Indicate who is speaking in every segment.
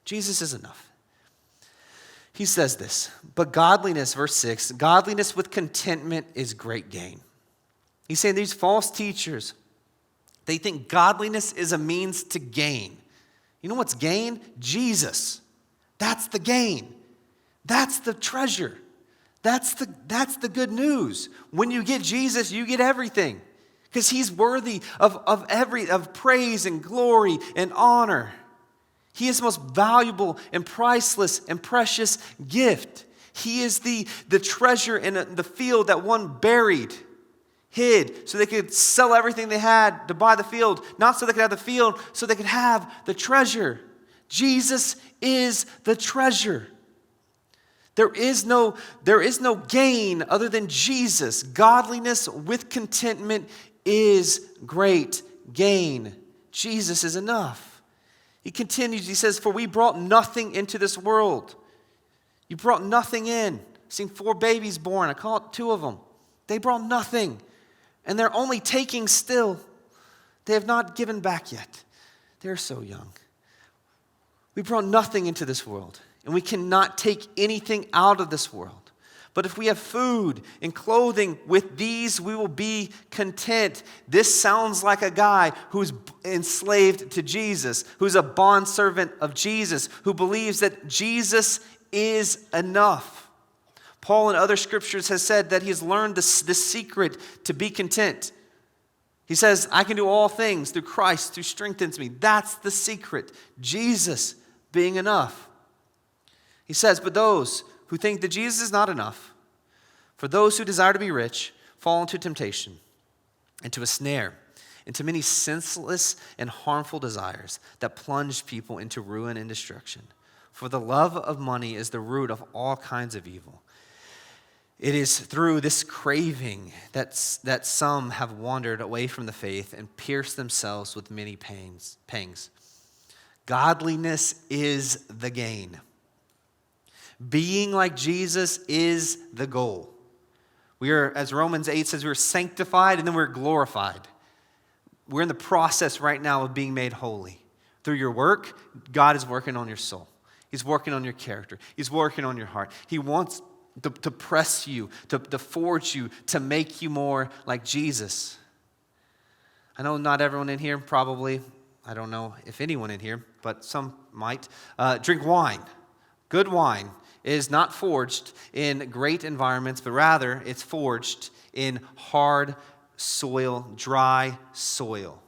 Speaker 1: Jesus is enough. He says this, but godliness, verse 6, godliness with contentment is great gain. He's saying these false teachers, they think godliness is a means to gain. You know what's gain? Jesus. That's the gain. That's the treasure. That's the good news. When you get Jesus, you get everything. Because he's worthy of praise and glory and honor. He is the most valuable and priceless and precious gift. He is the treasure in the field that one buried, hid, so they could sell everything they had to buy the field. Not so they could have the field, so they could have the treasure. Jesus is the treasure. There is no gain other than Jesus. Godliness with contentment is great gain. Jesus is enough. He continues, he says, for we brought nothing into this world. You brought nothing in. I've seen 4 babies born. I call it 2 of them. They brought nothing. And they're only taking still. They have not given back yet. They're so young. We brought nothing into this world. And we cannot take anything out of this world. But if we have food and clothing, with these we will be content. This sounds like a guy who's enslaved to Jesus, who's a bondservant of Jesus, who believes that Jesus is enough. Paul in other scriptures has said that he has learned the secret to be content. He says, I can do all things through Christ who strengthens me. That's the secret. Jesus being enough. He says, but those who think that Jesus is not enough, for those who desire to be rich, fall into temptation, into a snare, into many senseless and harmful desires that plunge people into ruin and destruction. For the love of money is the root of all kinds of evil. It is through this craving that some have wandered away from the faith and pierced themselves with many pangs. Godliness is the gain. Being like Jesus is the goal. We are, as Romans 8 says, we're sanctified and then we're glorified. We're in the process right now of being made holy. Through your work, God is working on your soul. He's working on your character. He's working on your heart. He wants to press you, to forge you, to make you more like Jesus. I know not everyone in here probably, I don't know if anyone in here, but some might, drink wine. Good wine is not forged in great environments, but rather it's forged in hard soil, dry soil.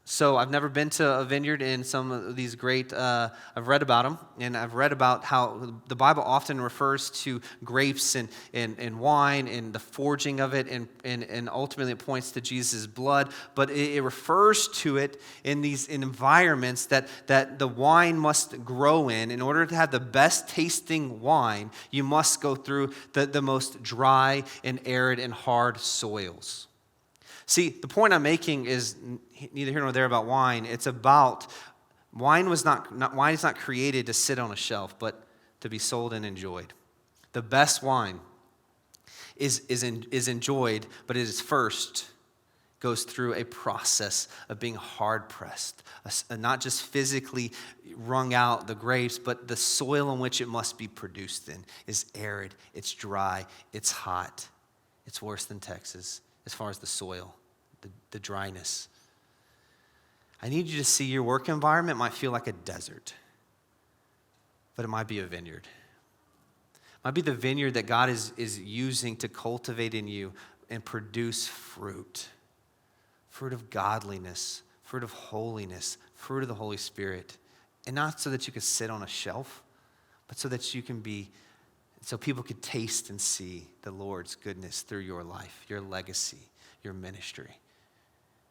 Speaker 1: So I've never been to a vineyard in some of these great, I've read about them, and I've read about how the Bible often refers to grapes and wine and the forging of it, and ultimately it points to Jesus' blood, but it refers to it in these environments that the wine must grow in order to have the best tasting wine, you must go through the most dry and arid and hard soils. See, the point I'm making is neither here nor there about wine. It's about wine is not created to sit on a shelf, but to be sold and enjoyed. The best wine is enjoyed, but it is first goes through a process of being hard pressed, not just physically wrung out the grapes, but the soil in which it must be produced in is arid, it's dry, it's hot. It's worse than Texas as far as the soil, the dryness. I need you to see your work environment might feel like a desert, but it might be a vineyard. It might be the vineyard that God is using to cultivate in you and produce fruit. Fruit of godliness, fruit of holiness, fruit of the Holy Spirit. And not so that you could sit on a shelf, but so that you can be, so people could taste and see the Lord's goodness through your life, your legacy, your ministry.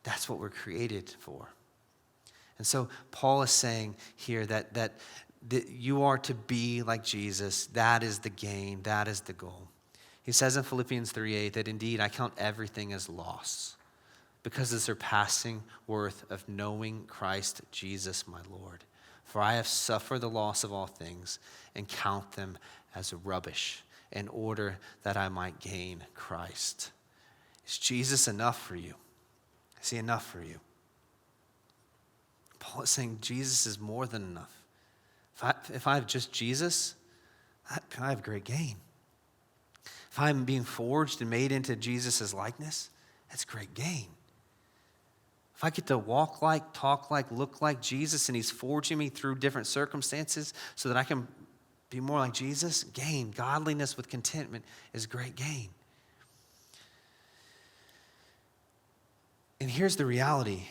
Speaker 1: That's what we're created for. And so Paul is saying here that you are to be like Jesus. That is the gain. That is the goal. He says in Philippians 3:8 that indeed I count everything as loss because of the surpassing worth of knowing Christ Jesus my Lord. For I have suffered the loss of all things and count them as rubbish in order that I might gain Christ. Is Jesus enough for you? Is he enough for you? Paul is saying Jesus is more than enough. If I have just Jesus, I have great gain. If I'm being forged and made into Jesus' likeness, that's great gain. If I get to walk like, talk like, look like Jesus, and he's forging me through different circumstances so that I can be more like Jesus, gain. Godliness with contentment is great gain. And here's the reality.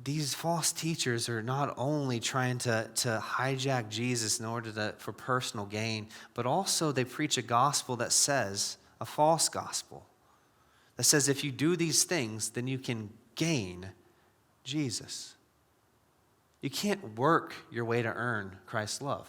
Speaker 1: These false teachers are not only trying to hijack Jesus in order for personal gain, but also they preach a gospel that says, a false gospel, that says if you do these things, then you can gain Jesus. You can't work your way to earn Christ's love.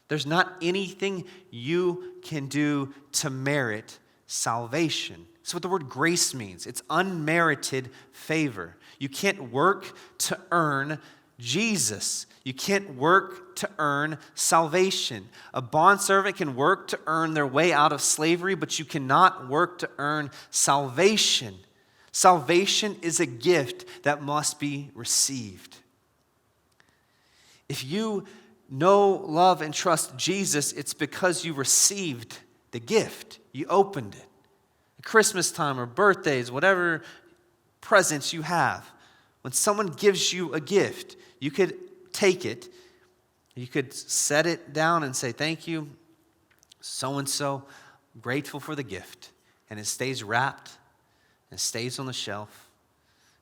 Speaker 1: There's not anything you can do to merit salvation. That's what the word grace means. It's unmerited favor. You can't work to earn Jesus. You can't work to earn salvation. A bondservant can work to earn their way out of slavery, but you cannot work to earn salvation. Salvation is a gift that must be received. If you know, love, and trust Jesus, it's because you received the gift. You opened it. At Christmas time or birthdays, whatever presents you have. When someone gives you a gift, you could take it. You could set it down and say, thank you, so-and-so, grateful for the gift. And it stays wrapped. And it stays on the shelf.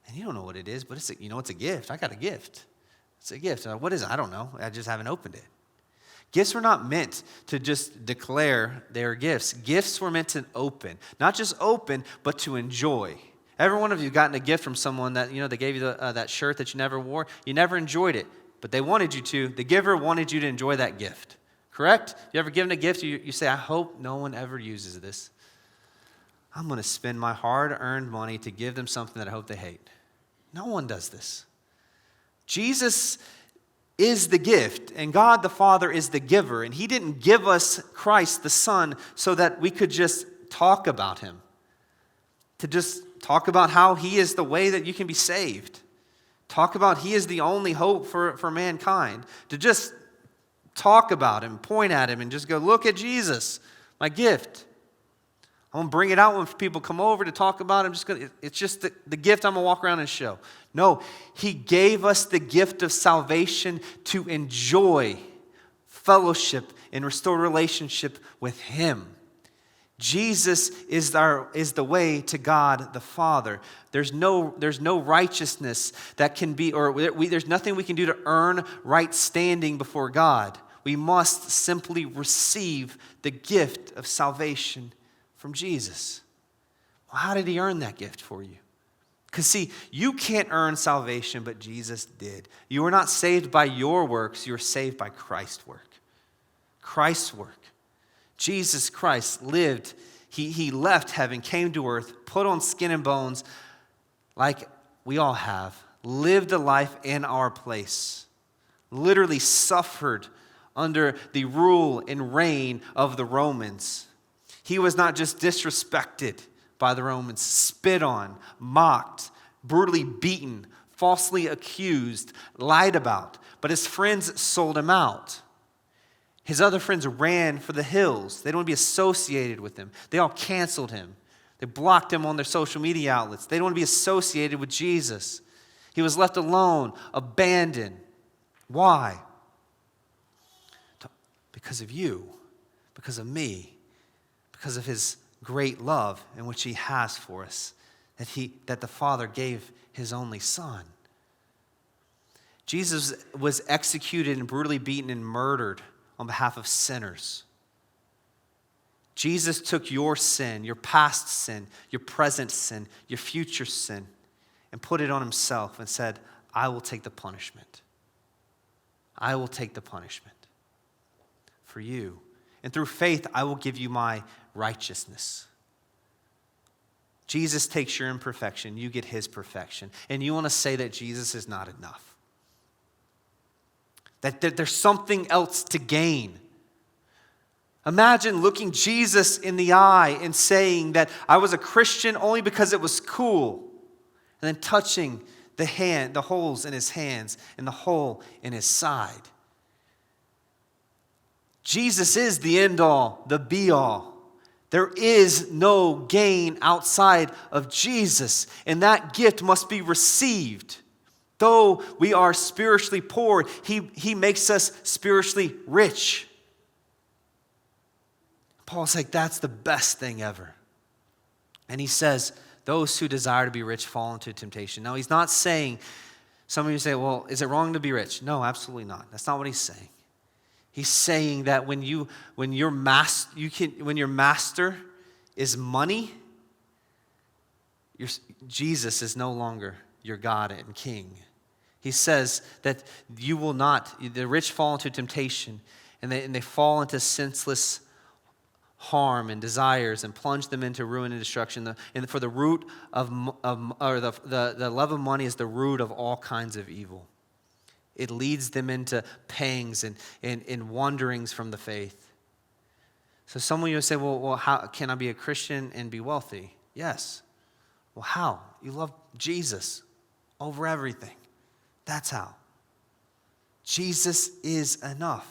Speaker 1: And you don't know what it is, but it's a gift. I got a gift. It's a gift. What is it? I don't know. I just haven't opened it. Gifts were not meant to just declare their gifts. Gifts were meant to open. Not just open, but to enjoy. Every one of you gotten a gift from someone that, they gave you that shirt that you never wore. You never enjoyed it, but they wanted you to. The giver wanted you to enjoy that gift. Correct? You ever given a gift, you say, I hope no one ever uses this. I'm going to spend my hard-earned money to give them something that I hope they hate. No one does this. Jesus is the gift, and God the Father is the giver, and he didn't give us Christ the Son so that we could just talk about him, to just talk about how he is the way that you can be saved, talk about he is the only hope for mankind, to just talk about him, point at him, and just go, look at Jesus, my gift. I'm going to bring it out when people come over to talk about it. It's just the gift I'm going to walk around and show. No, he gave us the gift of salvation to enjoy fellowship and restore relationship with him. Jesus is the way to God the Father. There's no righteousness that can be, there's nothing we can do to earn right standing before God. We must simply receive the gift of salvation from Jesus. Well, how did he earn that gift for you? Because see, you can't earn salvation, but Jesus did. You are not saved by your works, you are saved by Christ's work. Christ's work. Jesus Christ lived, he left heaven, came to earth, put on skin and bones like we all have, lived a life in our place, literally suffered under the rule and reign of the Romans. He was not just disrespected by the Romans, spit on, mocked, brutally beaten, falsely accused, lied about, but his friends sold him out. His other friends ran for the hills. They didn't want to be associated with him. They all canceled him. They blocked him on their social media outlets. They didn't want to be associated with Jesus. He was left alone, abandoned. Why? Because of you, because of me, because of his great love in which he has for us, that the Father gave his only Son. Jesus was executed and brutally beaten and murdered on behalf of sinners. Jesus took your sin, your past sin, your present sin, your future sin, and put it on himself and said, I will take the punishment. I will take the punishment for you. And through faith, I will give you my righteousness. Jesus takes your imperfection, you get his perfection. And you want to say that Jesus is not enough. That there's something else to gain. Imagine looking Jesus in the eye and saying that I was a Christian only because it was cool. And then touching the holes in his hands and the hole in his side. Jesus is the end all, the be all. There is no gain outside of Jesus, and that gift must be received. Though we are spiritually poor, he makes us spiritually rich. Paul's like, that's the best thing ever. And he says, those who desire to be rich fall into temptation. Now, he's not saying, some of you say, well, is it wrong to be rich? No, absolutely not. That's not what he's saying. He's saying that when your master is money, Jesus is no longer your God and King. He says that you will not, the rich fall into temptation, and they fall into senseless harm and desires and plunge them into ruin and destruction. And for the root the love of money is the root of all kinds of evil. It leads them into pangs and wanderings from the faith. So some of you say, well, how can I be a Christian and be wealthy? Yes. Well, how? You love Jesus over everything. That's how. Jesus is enough.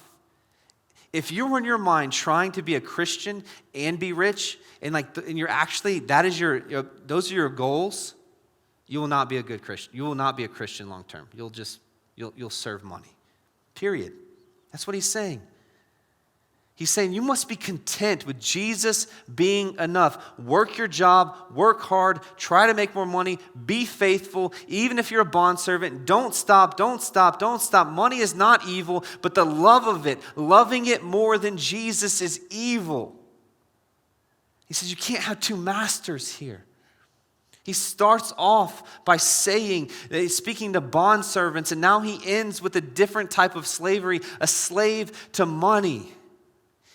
Speaker 1: If you're in your mind trying to be a Christian and be rich, and you're actually, those are your goals, you will not be a good Christian. You will not be a Christian long term. You'll serve money. Period. That's what he's saying. He's saying you must be content with Jesus being enough. Work your job, work hard, try to make more money, be faithful, even if you're a bondservant. Don't stop. Money is not evil, but the love of it, loving it more than Jesus is evil. He says you can't have two masters here. He starts off by saying, speaking to bondservants, and now he ends with a different type of slavery, a slave to money.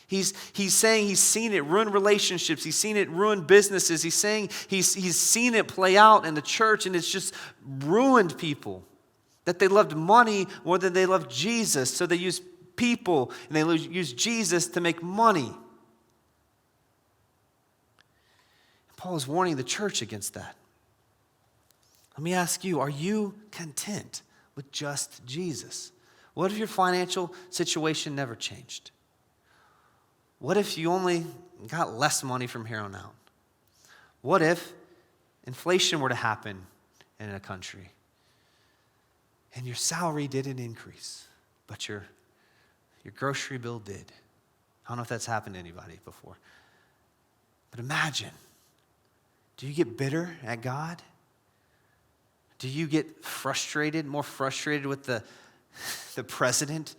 Speaker 1: He's saying he's seen it ruin relationships. He's seen it ruin businesses. He's saying he's seen it play out in the church, and it's just ruined people. That they loved money more than they loved Jesus. So they used people and they used Jesus to make money. Paul is warning the church against that. Let me ask you, are you content with just Jesus? What if your financial situation never changed? What if you only got less money from here on out? What if inflation were to happen in a country and your salary didn't increase, but your grocery bill did? I don't know if that's happened to anybody before. But imagine, do you get bitter at God? Do you get more frustrated with the president?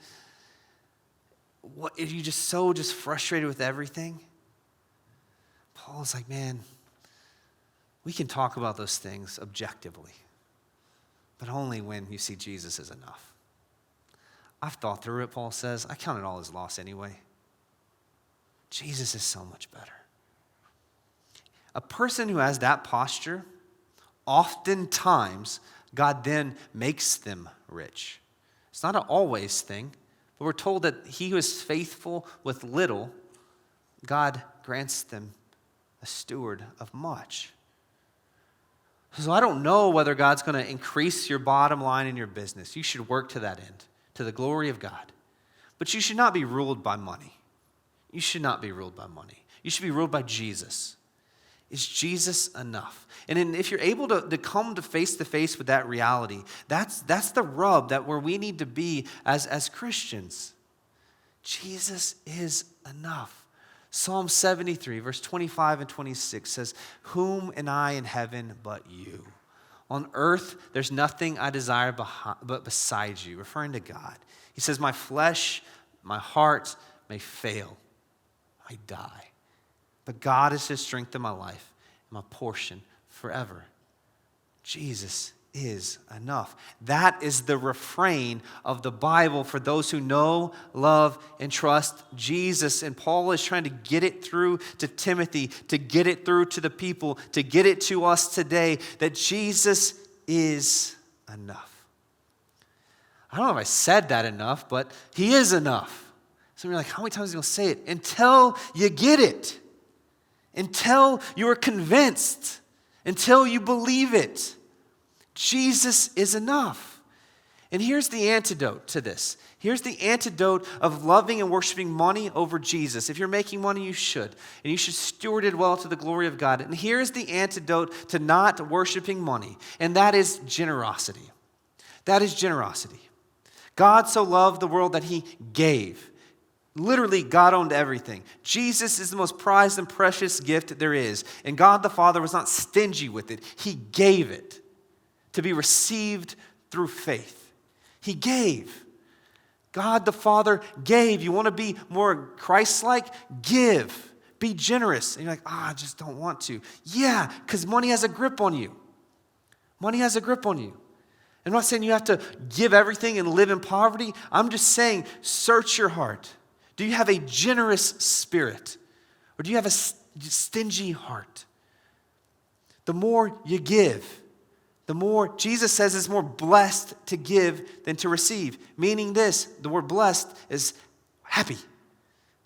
Speaker 1: What, are you just so frustrated with everything? Paul's like, man, we can talk about those things objectively, but only when you see Jesus is enough. I've thought through it, Paul says. I count it all as loss anyway. Jesus is so much better. A person who has that posture, oftentimes God then makes them rich. It's not an always thing. But we're told that he who is faithful with little, God grants them a steward of much. So I don't know whether God's going to increase your bottom line in your business. You should work to that end, to the glory of God. But you should not be ruled by money. You should not be ruled by money. You should be ruled by Jesus. Is Jesus enough? And if you're able to come to face with that reality, that's the rub that where we need to be as Christians. Jesus is enough. Psalm 73, verse 25 and 26 says, "Whom am I in heaven but you? On earth, there's nothing I desire but besides you," referring to God. He says, "My flesh, my heart may fail, I die. But God is the strength of my life and my portion forever." Jesus is enough. That is the refrain of the Bible for those who know, love, and trust Jesus. And Paul is trying to get it through to Timothy, to get it through to the people, to get it to us today, that Jesus is enough. I don't know if I said that enough, but he is enough. So you're like, how many times are you going to say it? Until you get it. Until you are convinced. Until you believe it. Jesus is enough. And here's the antidote to this. Here's the antidote of loving and worshiping money over Jesus. If you're making money, you should. And you should steward it well to the glory of God. And here's the antidote to not worshiping money. And that is generosity. That is generosity. God so loved the world that he gave. Literally, God owned everything. Jesus is the most prized and precious gift there is. And God the Father was not stingy with it. He gave it to be received through faith. He gave. God the Father gave. You want to be more Christ-like? Give. Be generous. And you're like, I just don't want to. Yeah, because money has a grip on you. Money has a grip on you. I'm not saying you have to give everything and live in poverty. I'm just saying, search your heart. Do you have a generous spirit? Or do you have a stingy heart? The more you give, the more, Jesus says it's more blessed to give than to receive. Meaning this, the word blessed is happy.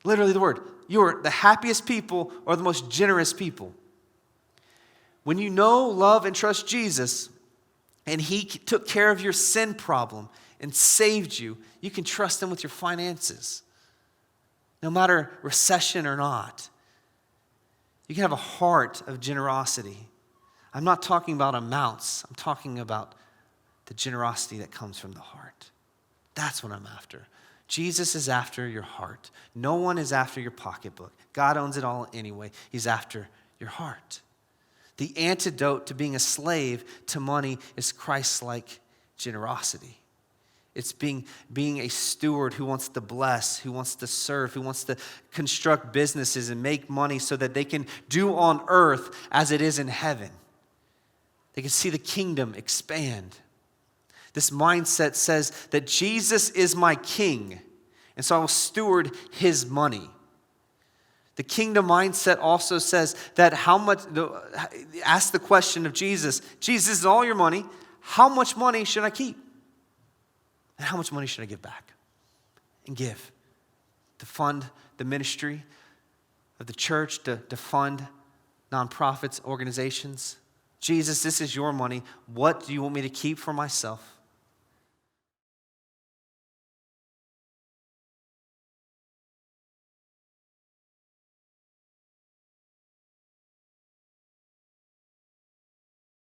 Speaker 1: Literally the word. You're the happiest people or the most generous people. When you know, love, and trust Jesus, and he took care of your sin problem and saved you, you can trust him with your finances. No matter recession or not. You can have a heart of generosity. I'm not talking about amounts. I'm talking about the generosity that comes from the heart. That's what I'm after. Jesus is after your heart. No one is after your pocketbook. God owns it all anyway. He's after your heart. The antidote to being a slave to money is Christ-like generosity. It's being a steward who wants to bless, who wants to serve, who wants to construct businesses and make money so that they can do on earth as it is in heaven. They can see the kingdom expand. This mindset says that Jesus is my king, and so I will steward his money. The kingdom mindset also says that ask the question of Jesus, Jesus, is all your money, how much money should I keep? And how much money should I give back? And give. To fund the ministry of the church, to fund nonprofits, organizations. Jesus, this is your money. What do you want me to keep for myself?